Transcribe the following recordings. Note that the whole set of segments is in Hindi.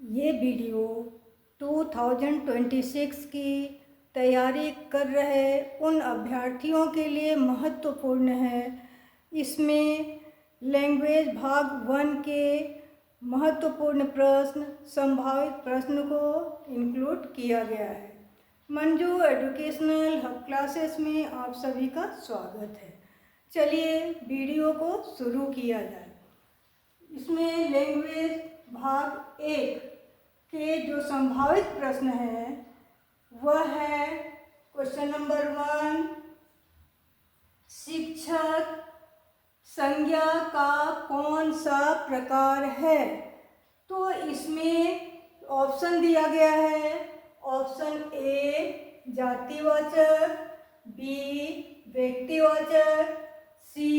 ये वीडियो 2026 की तैयारी कर रहे उन अभ्यर्थियों के लिए महत्वपूर्ण है। इसमें लैंग्वेज भाग 1 के महत्वपूर्ण प्रश्न, संभावित प्रश्न को इंक्लूड किया गया है। मंजू एजुकेशनल हब क्लासेस में आप सभी का स्वागत है। चलिए वीडियो को शुरू किया जाए। इसमें लैंग्वेज भाग 1 के जो संभावित प्रश्न है वह है क्वेश्चन नंबर 1, शिक्षक संज्ञा का कौन सा प्रकार है। तो इसमें ऑप्शन दिया गया है। ऑप्शन ए जातिवाचक, बी व्यक्तिवाचक, सी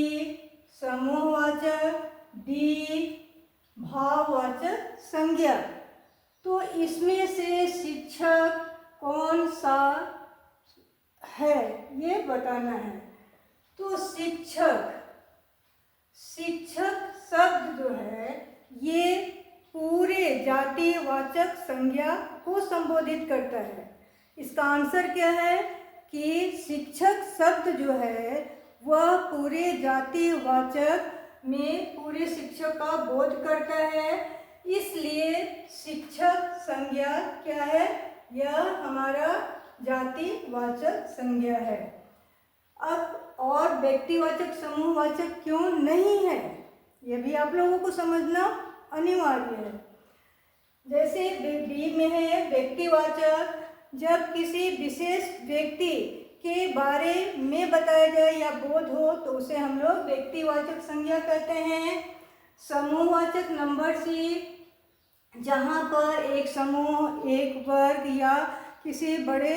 समूहवाचक, डी भाववाचक संज्ञा। तो इसमें से शिक्षक कौन सा है ये बताना है। तो शिक्षक शब्द जो है ये पूरे जातिवाचक संज्ञा को संबोधित करता है। इसका आंसर क्या है कि शिक्षक शब्द जो है वह पूरे जातिवाचक में पूरे शिक्षक का बोध करता है, इसलिए शिक्षक संज्ञा क्या है, यह हमारा जातिवाचक संज्ञा है। अब और व्यक्तिवाचक समूहवाचक क्यों नहीं है, यह भी आप लोगों को समझना अनिवार्य है। जैसे बी में है व्यक्तिवाचक, जब किसी विशेष व्यक्ति के बारे में बताया जाए या बोध हो तो उसे हम लोग व्यक्तिवाचक संज्ञा कहते हैं। समूहवाचक नंबर सी, जहाँ पर एक समूह, एक वर्ग या किसी बड़े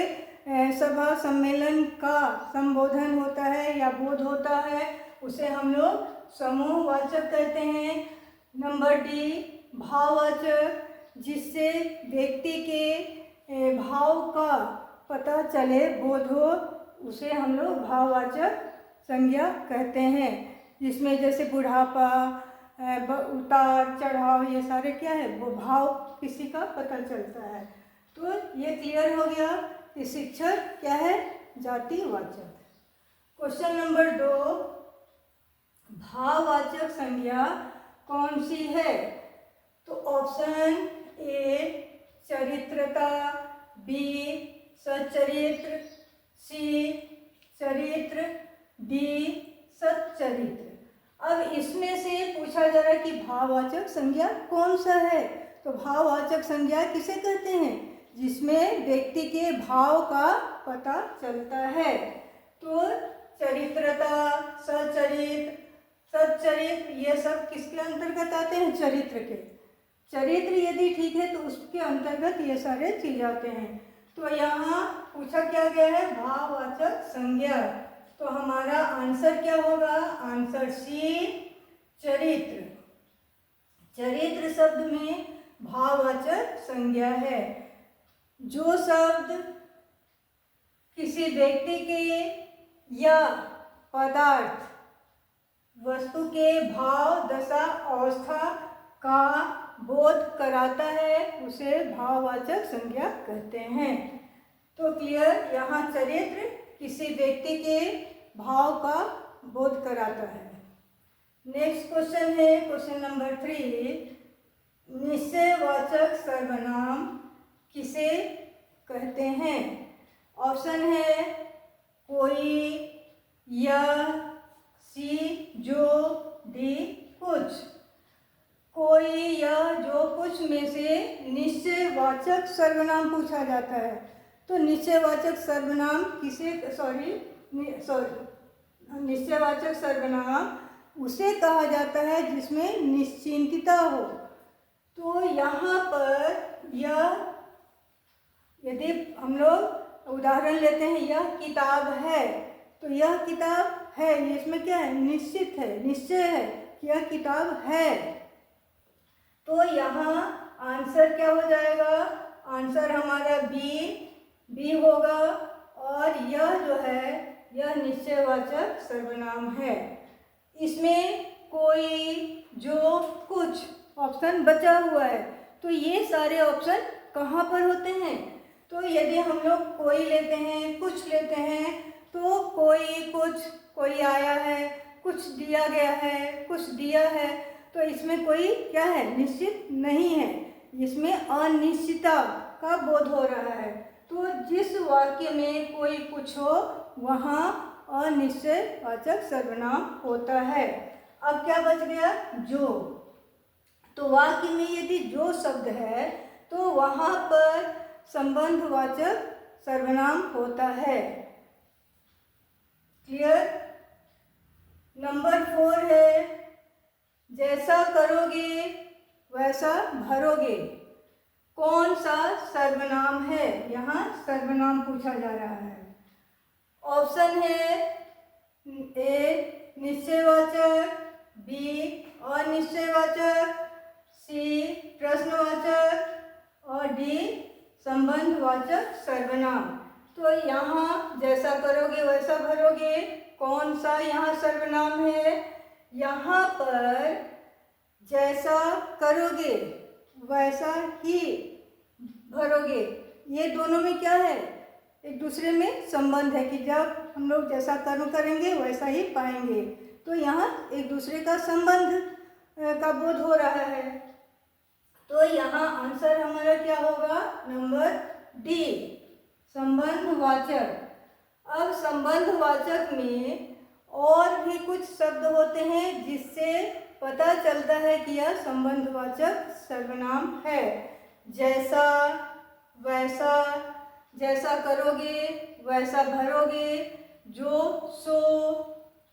सभा सम्मेलन का संबोधन होता है या बोध होता है, उसे हम लोग समूहवाचक कहते हैं। नंबर डी भाववाचक, जिससे व्यक्ति के भाव का पता चले, बोध हो, उसे हम लोग भाववाचक संज्ञा कहते हैं। जिसमें जैसे बुढ़ापा, उतार चढ़ाव, ये सारे क्या है, वो भाव किसी का पता चलता है। तो ये क्लियर हो गया कि शिक्षक क्या है, जातिवाचक। क्वेश्चन नंबर 2, भाववाचक संज्ञा कौन सी है। तो ऑप्शन ए चरित्रता, बी सच्चरित्र, सी चरित्र, डी सच्चरित्र। अब इसमें से पूछा जा रहा है कि भाववाचक संज्ञा कौन सा है। तो भाववाचक संज्ञा किसे कहते हैं, जिसमें व्यक्ति के भाव का पता चलता है। तो चरित्रता, सच्चरित्र, सच्चरित्र, ये सब किसके अंतर्गत आते हैं, चरित्र के। चरित्र यदि ठीक है तो उसके अंतर्गत ये सारे चीज आते हैं। तो यहाँ पूछा क्या गया है, भाववाचक संज्ञा। तो हमारा आंसर क्या होगा, आंसर सी चरित्र। चरित्र शब्द में भाववाचक संज्ञा है। जो शब्द किसी व्यक्ति के या पदार्थ, वस्तु के भाव, दशा, अवस्था का बोध कराता है उसे भाववाचक संज्ञा कहते हैं। तो क्लियर, यहाँ चरित्र किसी व्यक्ति के भाव का बोध कराता है। नेक्स्ट क्वेश्चन है क्वेश्चन नंबर 3, निश्चयवाचक सर्वनाम किसे कहते हैं। ऑप्शन है कोई, यह, सी जो, डी कुछ। कोई, यह, जो, कुछ में से निश्चयवाचक सर्वनाम पूछा जाता है। तो निश्चयवाचक सर्वनाम निश्चयवाचक सर्वनाम उसे कहा जाता है जिसमें निश्चिंतता हो। तो यहाँ पर यह, यदि हम लोग उदाहरण लेते हैं, यह किताब है, तो यह किताब है, इसमें क्या है, निश्चित है, निश्चय है कि यह किताब है। तो यहाँ आंसर क्या हो जाएगा, आंसर हमारा बी होगा। और यह जो है यह निश्चयवाचक सर्वनाम है। इसमें कोई, जो, कुछ ऑप्शन बचा हुआ है, तो ये सारे ऑप्शन कहाँ पर होते हैं? तो यदि हम लोग कोई लेते हैं, कुछ लेते हैं, तो कोई, कुछ, कोई आया है, कुछ दिया गया है, कुछ दिया है, तो इसमें कोई क्या है? निश्चित नहीं है, इसमें अनिश्चितता का बोध हो रहा है। तो जिस वाक्य में कोई कुछ हो वहाँ अनिश्चयवाचक सर्वनाम होता है। अब क्या बच गया? जो। तो वाक्य में यदि जो शब्द है तो वहाँ पर संबंधवाचक सर्वनाम होता है। क्लियर? नंबर 4 है जैसा करोगे वैसा भरोगे। कौन सा सर्वनाम है? यहाँ सर्वनाम पूछा जा रहा है। ऑप्शन है ए निश्चयवाचक, बी अनिश्चयवाचक, सी प्रश्नवाचक और डी संबंधवाचक सर्वनाम। तो यहाँ जैसा करोगे वैसा भरोगे, कौन सा यहाँ सर्वनाम है? यहाँ पर जैसा करोगे वैसा ही भरोगे, ये दोनों में क्या है? एक दूसरे में संबंध है कि जब हम लोग जैसा कर्म करेंगे वैसा ही पाएंगे। तो यहाँ एक दूसरे का संबंध का बोध हो रहा है। तो यहाँ आंसर हमारा क्या होगा? नंबर डी संबंधवाचक। अब संबंधवाचक में और भी कुछ शब्द होते हैं जिससे पता चलता है कि यह संबंधवाचक सर्वनाम है। जैसा, वैसा, जैसा करोगे वैसा भरोगे, जो सो,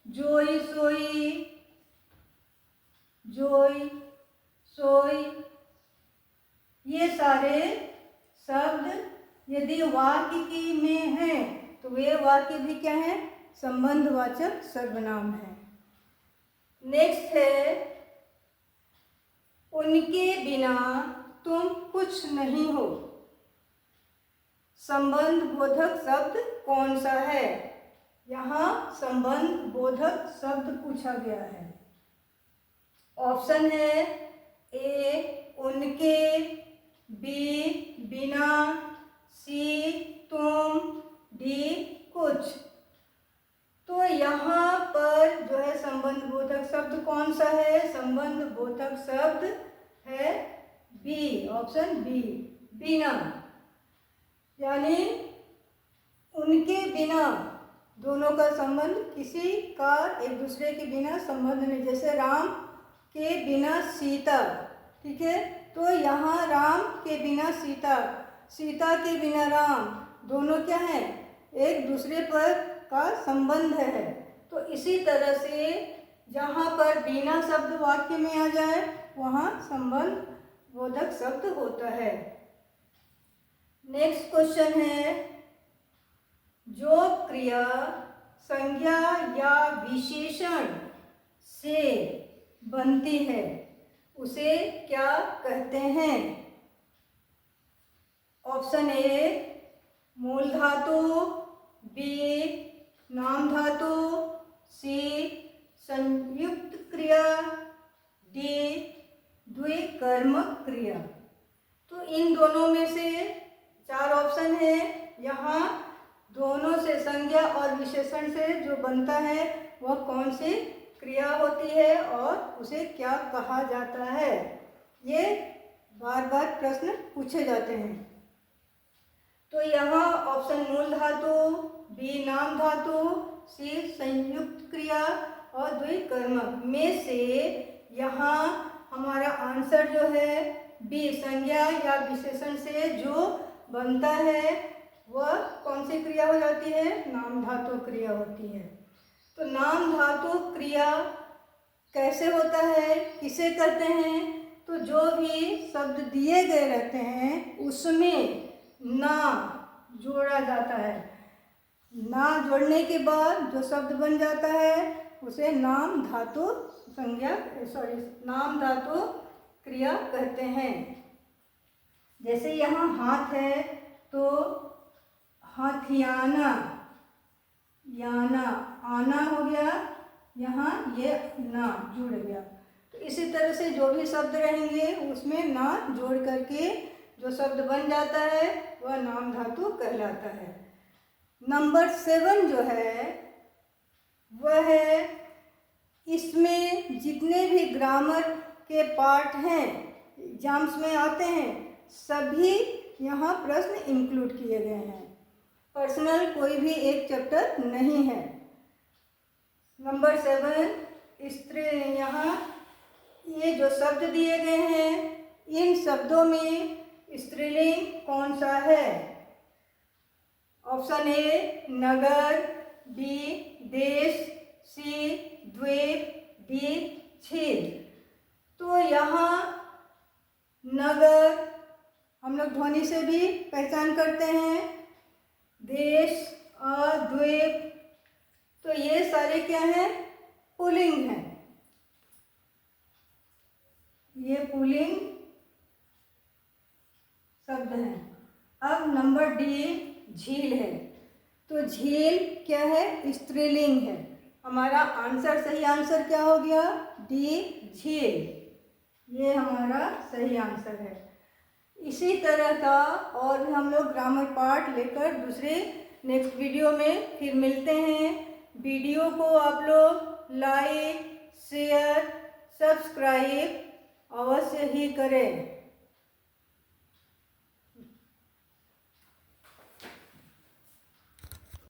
जोई सोई, जोई सोई, ये सारे शब्द यदि वाक्य की में हैं तो वे वाक्य भी क्या है? संबंधवाचक सर्वनाम है। नेक्स्ट है उनके बिना तुम कुछ नहीं हो। संबंध बोधक शब्द कौन सा है? यहाँ संबंध बोधक शब्द पूछा गया है। ऑप्शन है ए उनके, बी बिना, सी तुम, डी कुछ। तो यहाँ पर जो है संबंध बोधक शब्द कौन सा है? संबंध बोधक शब्द है बी, ऑप्शन बी बिना। यानी उनके बिना दोनों का संबंध, किसी का एक दूसरे के बिना संबंध नहीं। जैसे राम के बिना सीता, ठीक है, तो यहाँ राम के बिना सीता, सीता के बिना राम, दोनों क्या है? एक दूसरे पर का संबंध है। तो इसी तरह से जहाँ पर बिना शब्द वाक्य में आ जाए वहाँ संबंध बोधक शब्द होता है। नेक्स्ट क्वेश्चन है जो क्रिया संज्ञा या विशेषण से बनती है उसे क्या कहते हैं? ऑप्शन ए मूल धातु, बी नाम धातु, सी संयुक्त क्रिया, डी द्विकर्मक क्रिया। तो इन दोनों में से 4 ऑप्शन है। यहाँ दोनों से संज्ञा और विशेषण से जो बनता है वह कौन सी क्रिया होती है और उसे क्या कहा जाता है? ये बार बार प्रश्न पूछे जाते हैं। तो यहाँ ऑप्शन मूल धातु, बी नाम धातु, सी संयुक्त क्रिया और द्विकर्मक में से यहाँ हमारा आंसर जो है बी संज्ञा या विशेषण से जो बनता है वह कौन सी क्रिया हो जाती है? नाम धातु क्रिया होती है। तो नाम धातु क्रिया कैसे होता है, किसे कहते हैं? तो जो भी शब्द दिए गए रहते हैं उसमें ना जोड़ा जाता है। ना जोड़ने के बाद जो शब्द बन जाता है उसे नाम धातु संज्ञा नाम धातु क्रिया कहते हैं। जैसे यहाँ हाथ है तो हाथियाना, याना, आना हो गया, यहाँ ये ना जुड़ गया। तो इसी तरह से जो भी शब्द रहेंगे उसमें ना जोड़ करके जो शब्द बन जाता है वह नाम धातु कहलाता है। नंबर 7 जो है वह है, इसमें जितने भी ग्रामर के पार्ट हैं एग्जाम्स में आते हैं सभी यहाँ प्रश्न इंक्लूड किए गए हैं। पर्सनल कोई भी एक चैप्टर नहीं है। नंबर 7 स्त्री, यहाँ ये जो शब्द दिए गए हैं इन शब्दों में स्त्रीलिंग कौन सा है? ऑप्शन ए नगर, बी देश, सी द्वीप, डी झील। तो यहाँ नगर हम लोग ध्वनि से भी पहचान करते हैं, देश और द्वीप, तो ये सारे क्या हैं? पुल्लिंग हैं। ये पुल्लिंग शब्द हैं। अब नंबर डी झील है। तो झील क्या है? स्त्रीलिंग है। हमारा आंसर, सही आंसर क्या हो गया? डी झील। ये हमारा सही आंसर है। इसी तरह का और भी हम लोग ग्रामर पार्ट लेकर दूसरे नेक्स्ट वीडियो में फिर मिलते हैं। वीडियो को आप लोग लाइक, शेयर, सब्सक्राइब अवश्य ही करें।